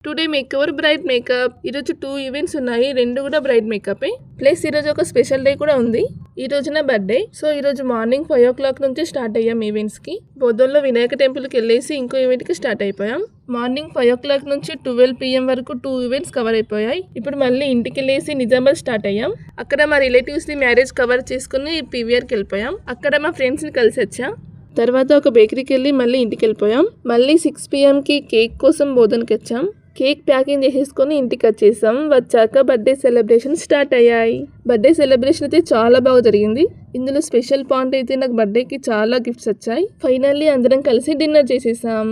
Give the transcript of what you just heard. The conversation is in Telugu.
Today makeover bride makeup. ఈరోజు 2 ఈవెంట్స్ ఉన్నాయి, 2 కూడా బ్రైడ్ మేకప్. ప్లస్ ఈరోజు ఒక స్పెషల్ డే కూడా ఉంది. ఈ రోజు నా బర్త్డే. సో ఈరోజు మార్నింగ్ 5 o'clock నుంచి స్టార్ట్ అయ్యాం ఈవెంట్స్కి. బొద్దల్లో వినాయక టెంపుల్కి వెళ్ళేసి ఇంకో ఈవెంట్కి స్టార్ట్ అయిపోయాం. మార్నింగ్ 5 o'clock నుంచి 12 PM వరకు 2 ఈవెంట్స్ కవర్ అయిపోయాయి. ఇప్పుడు మళ్ళీ ఇంటికి వెళ్ళేసి నిజామాబాద్ స్టార్ట్ అయ్యాం. అక్కడ మా రిలేటివ్స్ని మ్యారేజ్ కవర్ చేసుకుని PVRకి వెళ్ళిపోయాం. అక్కడ మా ఫ్రెండ్స్ని కలిసి వచ్చాం. తర్వాత ఒక బేకరీకి వెళ్ళి మళ్ళీ ఇంటికి వెళ్ళిపోయాం. మళ్ళీ 6 PMకి కేక్ కోసం బోధనకి వచ్చాం. కేక్ ప్యాకింగ్ చేసేసుకొని ఇంటికి వచ్చేసాం. వచ్చాక బర్త్డే సెలబ్రేషన్ స్టార్ట్ అయ్యాయి. బర్త్డే సెలబ్రేషన్ అయితే చాలా బాగా జరిగింది. ఇందులో స్పెషల్ పాయింట్ అయితే నాకు బర్త్డేకి చాలా గిఫ్ట్స్ వచ్చాయి. ఫైనల్లీ అందరం కలిసి డిన్నర్ చేసేసాం.